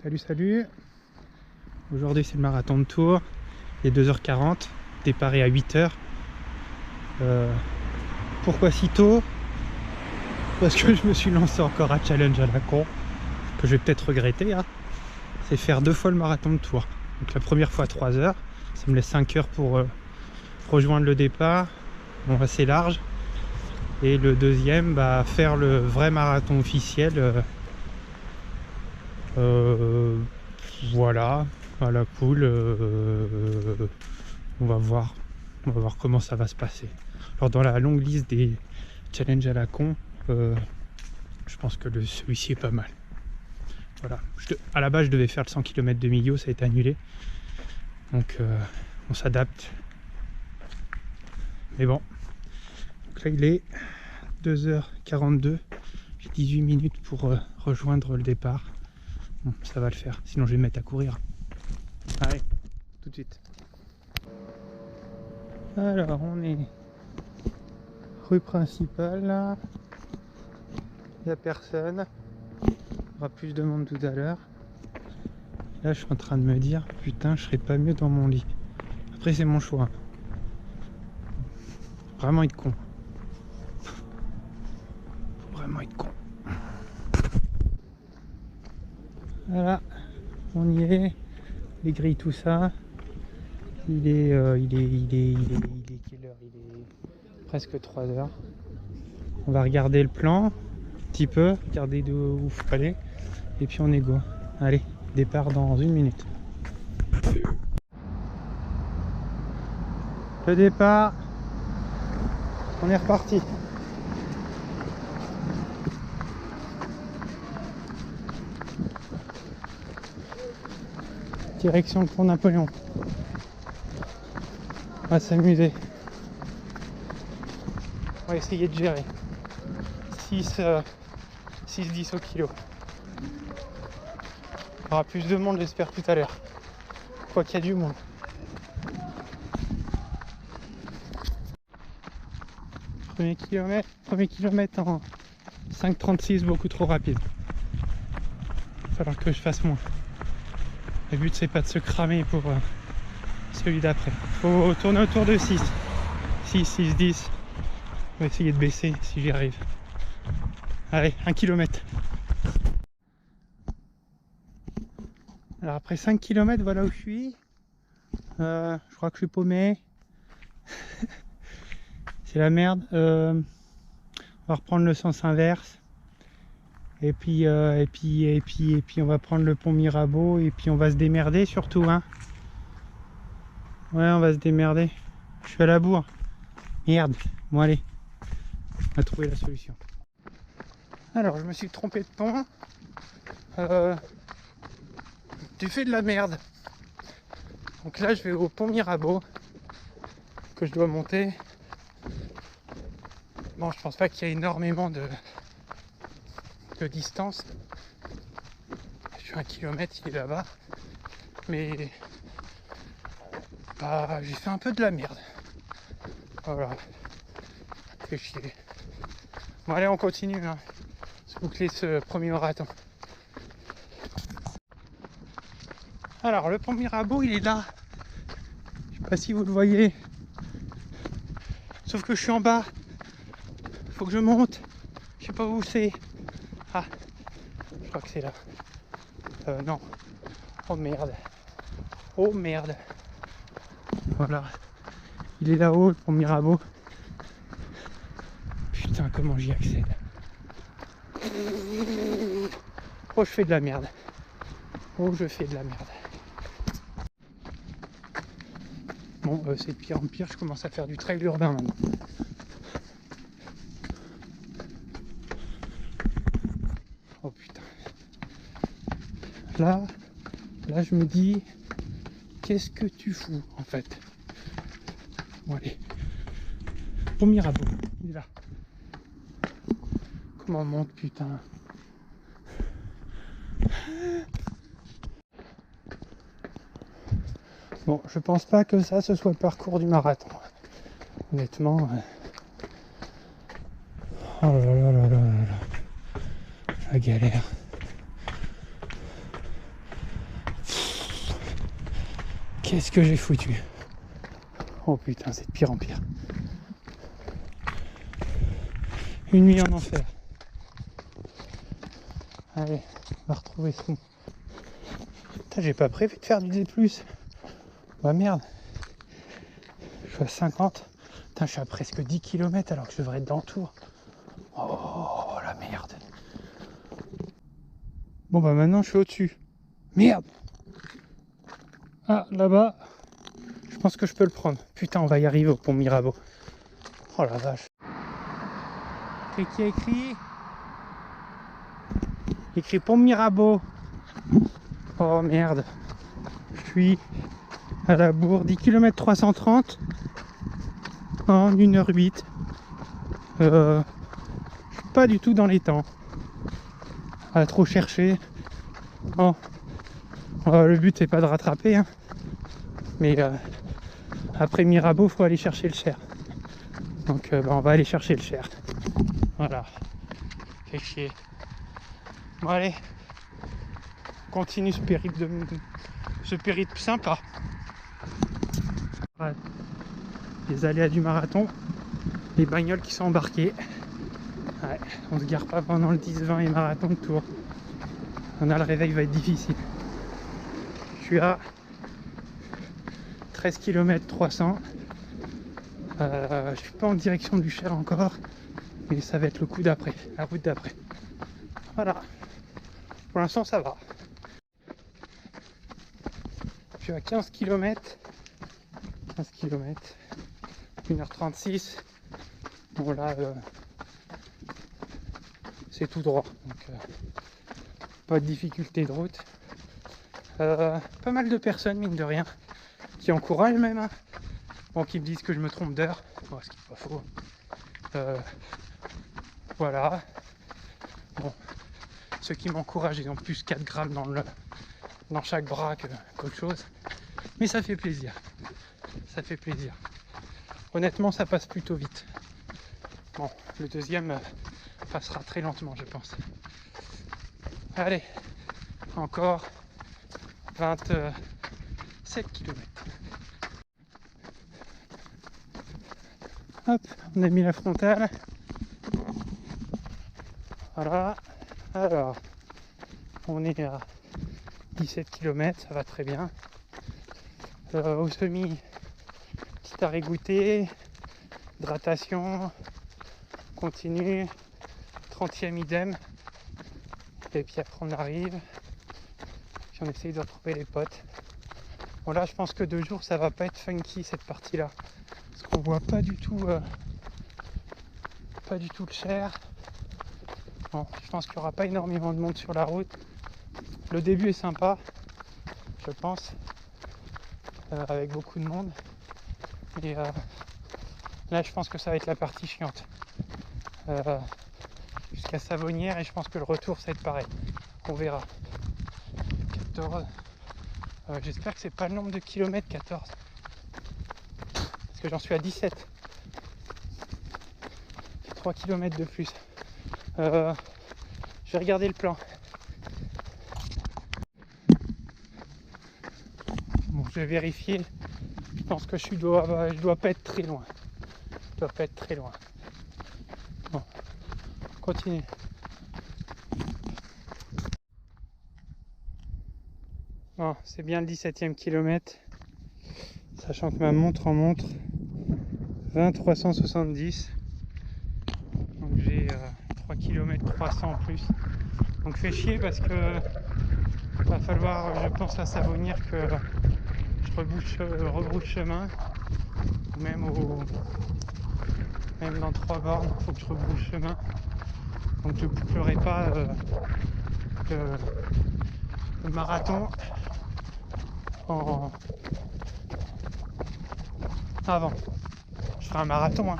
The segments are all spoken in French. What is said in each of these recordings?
Salut. Aujourd'hui c'est le marathon de Tours. Il est 2h40. Départ est à 8h. Pourquoi si tôt? Parce que je me suis lancé encore un challenge à la con, que je vais peut-être regretter. C'est faire 2 fois le marathon de Tours. Donc la première fois 3h. Ça me laisse 5 heures pour rejoindre le départ. Bon, assez large. Et le deuxième, faire le vrai marathon officiel. Voilà, cool. On va voir comment ça va se passer. Alors dans la longue liste des challenges à la con, je pense que celui-ci est pas mal. Voilà. À la base je devais faire le 100 km de Millau, ça a été annulé. Donc on s'adapte. Mais bon. Donc là il est 2h42. J'ai 18 minutes pour rejoindre le départ. Bon, ça va le faire, sinon je vais me mettre à courir. Allez, tout de suite. Alors, on est rue principale, là. Il n'y a personne. Il y aura plus de monde tout à l'heure. Là, je suis en train de me dire, putain, je serais pas mieux dans mon lit. Après, c'est mon choix. Faut vraiment être con. Faut vraiment être con. Voilà, on y est. Les grilles, tout ça. Il est quelle heure? Il est presque 3h. On va regarder le plan un petit peu, regarder d'où il faut aller, et puis on est go. Allez, départ dans 1 minute. Le départ, on est reparti. Direction le pont Napoléon. On va s'amuser. On va essayer de gérer 6-10 au kilo. Il y aura plus de monde, j'espère, tout à l'heure. Quoi qu'il y a du monde. Premier kilomètre en 5,36, beaucoup trop rapide. Il va falloir que je fasse moins. Le but c'est pas de se cramer pour celui d'après. Faut tourner autour de 6, 10. On va essayer de baisser si j'y arrive. Allez, 1 km. Alors après 5 km, voilà où je suis. Je crois que je suis paumé. C'est la merde. On va reprendre le sens inverse. Et puis on va prendre le pont Mirabeau. Et puis on va se démerder surtout. Ouais, on va se démerder. Je suis à la bourre. Merde. Bon allez. On va trouver la solution. Alors je me suis trompé de pont. Tu fais de la merde. Donc là je vais au pont Mirabeau. Que je dois monter. Bon, je pense pas qu'il y ait énormément de distance. Je suis 1 kilomètre, il est là-bas. Mais j'ai fait un peu de la merde. Voilà. Fait chier. Bon allez, on continue. Se boucler ce premier marathon. Alors le pont Mirabeau, il est là. Je sais pas si vous le voyez. Sauf que je suis en bas. Faut que je monte. Je sais pas où c'est. Ah, je crois que c'est là. Non. Oh merde. Oh merde. Voilà. Il est là-haut, le pont Mirabeau. Putain, comment j'y accède? Oh, je fais de la merde. Oh, je fais de la merde. Bon, c'est de pire en pire. Je commence à faire du trail urbain maintenant. Oh putain. Là, je me dis, qu'est-ce que tu fous en fait? Bon allez. Au Mirabeau, il est là. Comment on monte, putain? Bon, je pense pas que ça ce soit le parcours du marathon. Honnêtement. Oh là là là là là là. La galère. Qu'est-ce que j'ai foutu? Oh putain, c'est de pire en pire. Une nuit en enfer. Allez, on va retrouver ce fond. Putain, j'ai pas prévu de faire du D+. Bah merde. Je suis à 50. Putain, je suis à presque 10 km alors que je devrais être dans le tour. Oh la merde. Bon bah maintenant je suis au-dessus. Merde. Ah, là-bas. Je pense que je peux le prendre. Putain, on va y arriver au pont Mirabeau. Oh la vache. Qu'est-ce qui a écrit? Écrit pont Mirabeau. Oh merde. Je suis à la bourre. 10 km 330 en 1h08. Je suis pas du tout dans les temps. À trop chercher. Bon. Le but c'est pas de rattraper. Hein. Mais après Mirabeau, faut aller chercher le Cher. Donc on va aller chercher le Cher. Voilà. Fait chier. Bon allez. On continue ce périple sympa. Ouais. Les aléas du marathon. Les bagnoles qui sont embarquées. Ouais, on se gare pas pendant le 10-20 et marathon de Tours. On a le réveil va être difficile. Je suis à 13 km 300. Je suis pas en direction du Cher encore, mais ça va être le coup d'après, la route d'après. Voilà. Pour l'instant ça va. Je suis à 15 km. 15 km. 1h36. Bon là c'est tout droit. Donc pas de difficulté de route. Pas mal de personnes, mine de rien, qui encouragent même, hein. Bon, qui me disent que je me trompe d'heure, bon, ce qui n'est pas faux. Voilà. Bon, ceux qui m'encouragent, ils ont plus 4 grammes dans chaque bras qu'autre chose. Mais ça fait plaisir. Ça fait plaisir. Honnêtement, ça passe plutôt vite. Bon, le deuxième passera très lentement, je pense. Allez, encore 27 km. Hop, on a mis la frontale. Voilà. Alors, on est à 17 km, ça va très bien. Au semi, petit arrêt goûter, hydratation, continue, 30e idem. Et puis après on arrive, puis on essaye de retrouver les potes. Bon là je pense que 2 jours ça va pas être funky cette partie là. Parce qu'on voit pas du tout le Cher. Bon, je pense qu'il n'y aura pas énormément de monde sur la route. Le début est sympa, je pense, avec beaucoup de monde. Et là je pense que ça va être la partie chiante. Jusqu'à Savonnières et je pense que le retour ça va être pareil. On verra. 14. J'espère que c'est pas le nombre de kilomètres 14. Parce que j'en suis à 17. 3 km de plus. Je vais regarder le plan. Bon, je vais vérifier. Je pense que je dois pas être très loin. Je dois pas être très loin. Bon, continue. Bon, c'est bien le 17e kilomètre. Sachant que ma montre en montre 20,370. Donc j'ai 3 km 300 en plus. Donc fait chier parce que va falloir, je pense, à Savonnières que je rebrousse chemin. Même dans 3 bornes, il faut que je rebrousse chemin. Donc je ne bouclerai pas le marathon avant. Je ferai un marathon, hein,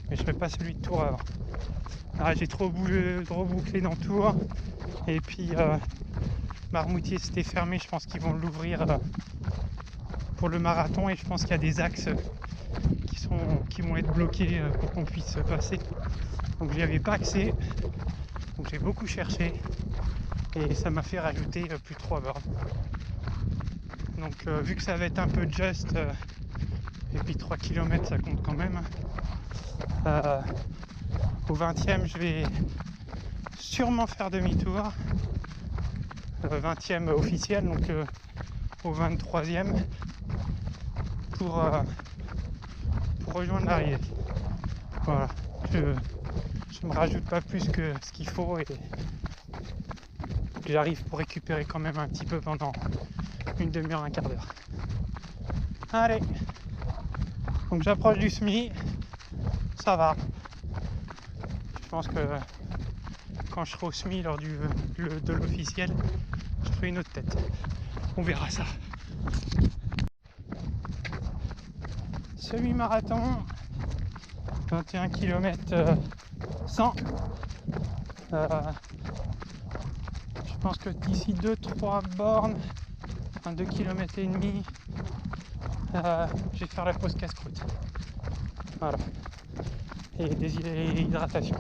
mais je ne ferai pas celui de Tours avant. Ah, j'ai trop bouclé dans Tours. Et puis Marmoutier c'était fermé, je pense qu'ils vont l'ouvrir pour le marathon et je pense qu'il y a des axes qui vont être bloqués pour qu'on puisse passer. Donc j'y avais pas accès. Donc j'ai beaucoup cherché et ça m'a fait rajouter plus de 3 bornes. Donc vu que ça va être un peu just, et puis 3 km ça compte quand même, au 20e je vais sûrement faire demi-tour, 20e officiel, donc au 23e pour rejoindre l'arrivée. Voilà, je me rajoute pas plus que ce qu'il faut et j'arrive pour récupérer quand même un petit peu pendant une demi-heure, un quart d'heure. Allez, donc j'approche du SMI, ça va. Je pense que quand je serai au SMI lors de l'officiel, je ferai une autre tête. On verra ça. Semi-marathon, 21 km 100. Je pense que d'ici 2-3 bornes, enfin 2 km et demi, je vais faire la pause casse-croûte. Voilà. Et des hydratations.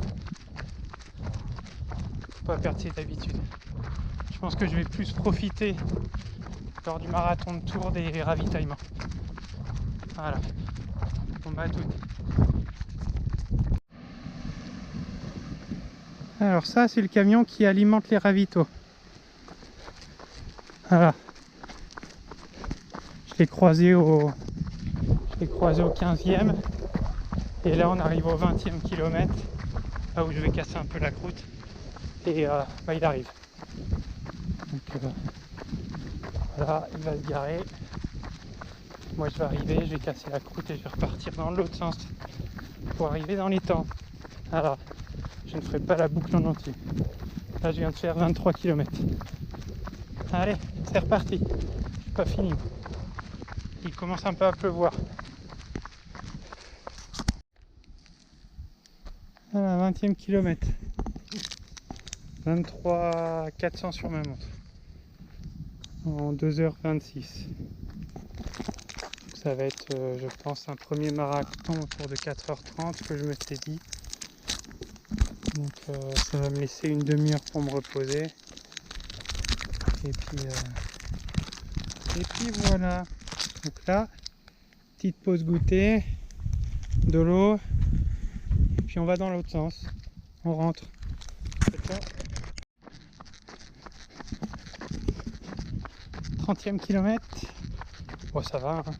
Faut pas perdre ses habitudes. Je pense que je vais plus profiter lors du marathon de Tours des ravitaillements. Voilà. Bon bah tout. Alors ça c'est le camion qui alimente les ravitaux. Voilà. Je l'ai croisé au 15e. Et là on arrive au 20e kilomètre, là où je vais casser un peu la croûte. Et bah, il arrive. Donc voilà, il va se garer. Moi je vais arriver, je vais casser la croûte et je vais repartir dans l'autre sens pour arriver dans les temps. Voilà, je ne ferai pas la boucle en entier. Là je viens de faire 23 km. Allez, c'est reparti. C'est pas fini. Il commence un peu à pleuvoir. Voilà, 20e kilomètre. 23 400 sur ma montre. En 2h26. Ça va être, je pense, un premier marathon autour de 4h30 que je me suis dit. Donc ça va me laisser une demi-heure pour me reposer. Et puis voilà. Donc là, petite pause goûter, de l'eau, et puis on va dans l'autre sens. On rentre. 30e kilomètre. Bon, ça va. Hein.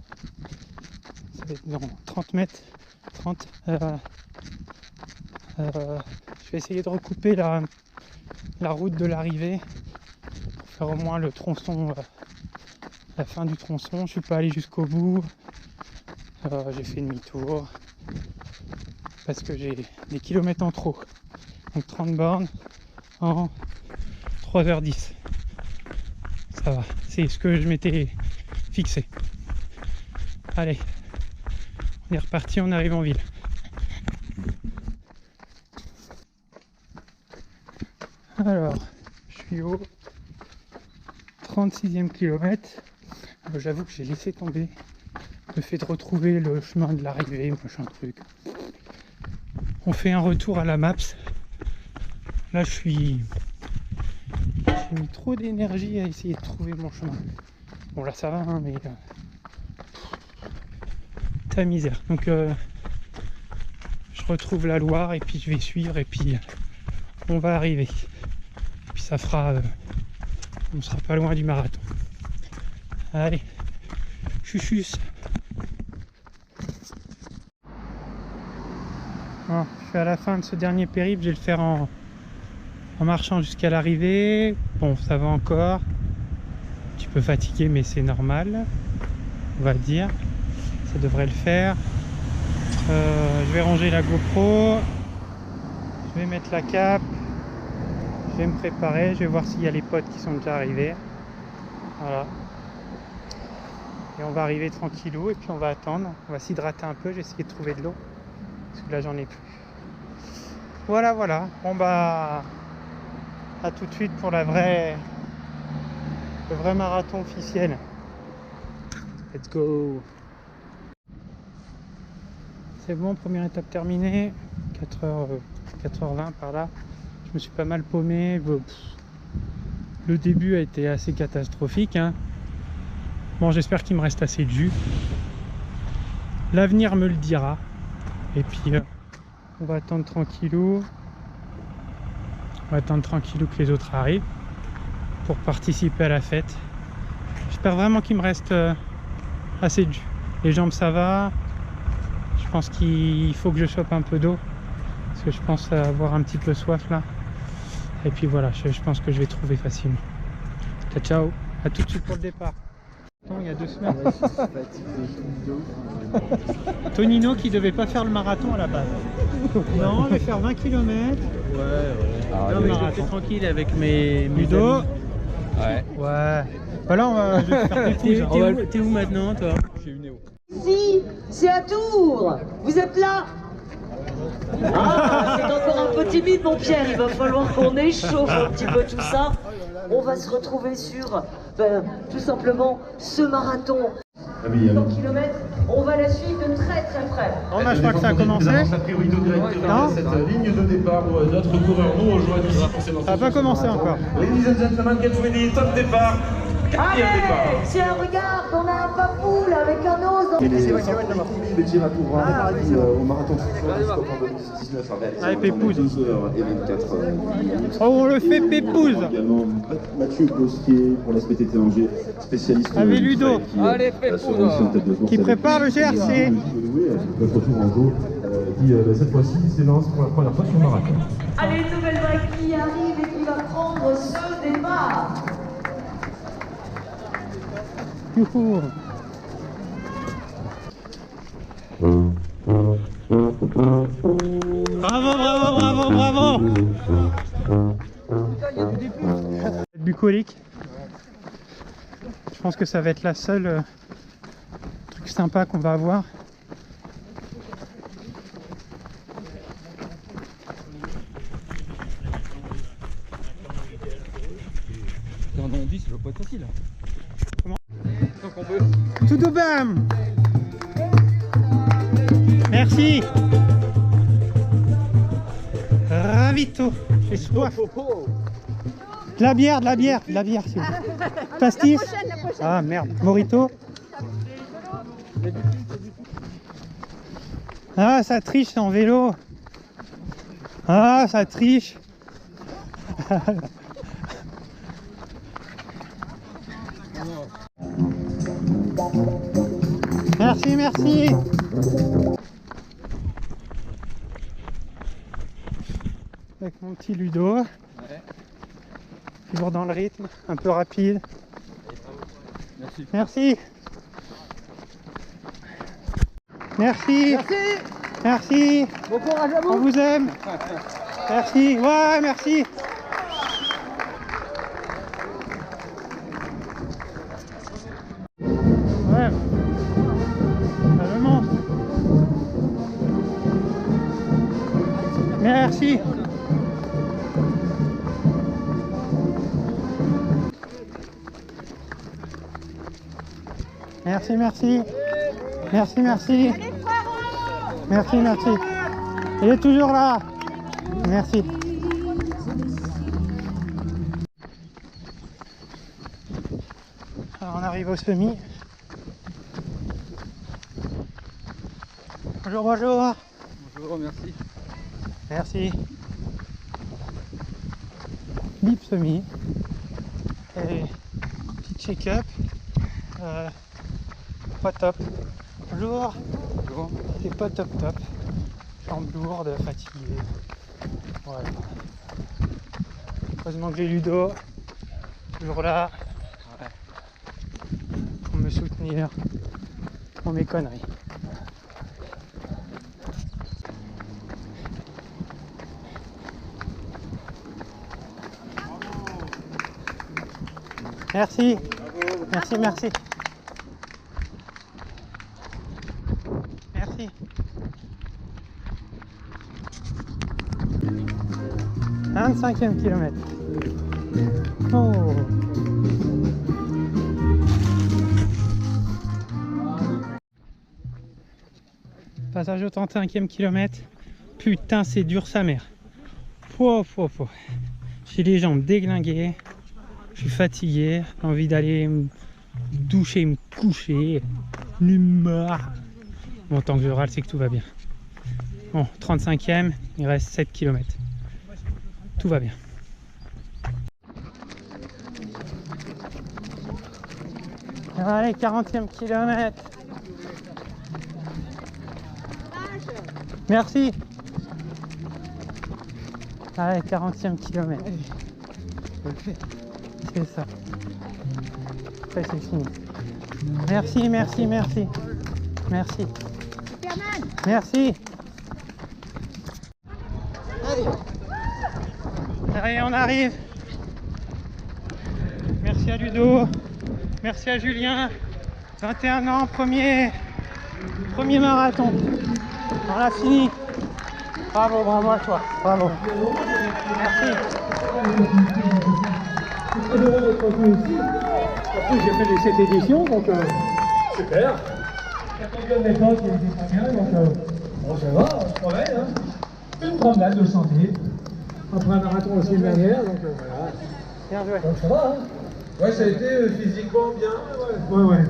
Ça va être dans 30 mètres. 30. Je vais essayer de recouper la route de l'arrivée pour faire au moins le tronçon, la fin du tronçon. Je suis pas allé jusqu'au bout. J'ai fait demi-tour parce que j'ai des kilomètres en trop. Donc 30 bornes en 3h10. Ça va, c'est ce que je m'étais fixé. Allez, on est reparti, on arrive en ville. Alors, je suis au 36e kilomètre. J'avoue que j'ai laissé tomber le fait de retrouver le chemin de l'arrivée, machin truc. On fait un retour à la Maps. Là, j'ai mis trop d'énergie à essayer de trouver mon chemin. Bon, là, ça va, hein, mais ta misère. Donc, je retrouve la Loire et puis je vais suivre et puis on va arriver. Et puis ça fera, on sera pas loin du marathon. Allez, chuchus. Bon, je suis à la fin de ce dernier périple, je vais le faire en marchant jusqu'à l'arrivée. Bon, ça va encore. Un petit peu fatigué, mais c'est normal, on va dire. Ça devrait le faire. Je vais ranger la GoPro. Je vais mettre la cape. Je vais me préparer. Je vais voir s'il y a les potes qui sont déjà arrivés. Voilà. Et on va arriver tranquillou et puis on va attendre. On va s'hydrater un peu. Je vais essayer de trouver de l'eau. Parce que là, j'en ai plus. Voilà, voilà. Bon bah, à tout de suite pour le vrai marathon officiel. Let's go. C'est bon, première étape terminée. 4h20 par là. Je me suis pas mal paumé. Le début a été assez catastrophique. Hein. Bon, j'espère qu'il me reste assez de jus. L'avenir me le dira. Et puis, on va attendre tranquillou. On va attendre tranquillou que les autres arrivent pour participer à la fête. J'espère vraiment qu'il me reste assez de jus. Les jambes, ça va. Je pense qu'il faut que je chope un peu d'eau. Parce que je pense avoir un petit peu soif là. Et puis voilà, je pense que je vais trouver facilement. Ciao, ciao. À tout de suite pour le départ. Il y a 2 semaines. Tonino qui devait pas faire le marathon à la base. Non, je vais faire 20 km. Ouais. Non, mais j'étais tranquille avec mes Ludo. amis. Ouais. Ouais. Voilà, je vais faire des pouces. T'es où maintenant, toi? Je suis Néo. Si, c'est à Tours. Vous êtes là? Ah, c'est encore un peu timide, mon Pierre. Il va falloir qu'on échauffe un petit peu tout ça. On va se retrouver sur, tout simplement, ce marathon. 100 km, on va la suivre de très très près. Bon, je crois que ça a commencé. Non, cette ligne de départ où notre coureur nous rejoint ici pour ces ça n'a pas commencé encore. Ladies and gentlemen, get ready, top départ. Allez, tiens, regarde, on a un papoule avec un os. Au marathon en 2019 Allez, Pépouze. 2h24. Oh, on le fait Pépouze. Également Mathieu Bosquier pour la SPTT Angers, spécialiste. Avec Ludo. Allez, Pépouze. Qui prépare le GRC. Notre retour en go qui cette fois-ci s'élance pour la première fois sur le marathon. Allez, une nouvelle vague qui arrive et qui va prendre ce départ. Youhou. Bravo. Bucolique. Je pense que ça va être la seule truc sympa qu'on va avoir. Dans 10, ça va pas être facile. Comment? Donc on peut. Tout de bam. Merci. Ravito. J'ai soif. De la bière, s'il vous plaît. Pastis. Ah merde. Morito. Ah, ça triche en vélo. Ah, ça triche. Merci. Avec mon petit Ludo. Ouais. Toujours dans le rythme, un peu rapide. Merci. Bon courage à vous. On vous aime. Merci. Ouais, merci. Ouais. Ça le monstre. Merci. Merci. Il est toujours là. Merci. Alors on arrive au semi. Bonjour. Bonjour, merci. Merci. Bip semi. Et petit check-up. Pas top. Bonjour. Bonjour. C'est pas top. Jambes lourdes, fatigué. Voilà. Heureusement que j'ai Ludo. Toujours là. Ouais. Pour me soutenir dans mes conneries. Merci. Merci. 25e kilomètre. Oh. Passage au 35e kilomètre. Putain, c'est dur sa mère. J'ai les jambes déglinguées. Je suis fatigué. J'ai envie d'aller doucher, me coucher, mort. Bon, tant que je râle, c'est que tout va bien. Bon, 35e, il reste 7 km. Tout va bien. Allez, 40e kilomètre. Merci. Allez, 40e kilomètre. C'est ça. Ça, c'est fini. Merci, merci, merci. Merci. Merci. Allez, on arrive. Merci à Ludo. Merci à Julien. 21 ans, premier marathon. On l'a fini. Bravo, bravo à toi. Bravo. Merci. Très heureux d'être venu ici. Après, j'ai fait les 7 éditions, donc super. La troisième méthode qui était très bien, donc bon, ça va, on se promène. Hein. Une promenade de santé. Après un marathon la semaine dernière, donc voilà. Bien joué. Donc ça va. Hein. Ouais, ça a été physiquement bien. Ouais, ouais.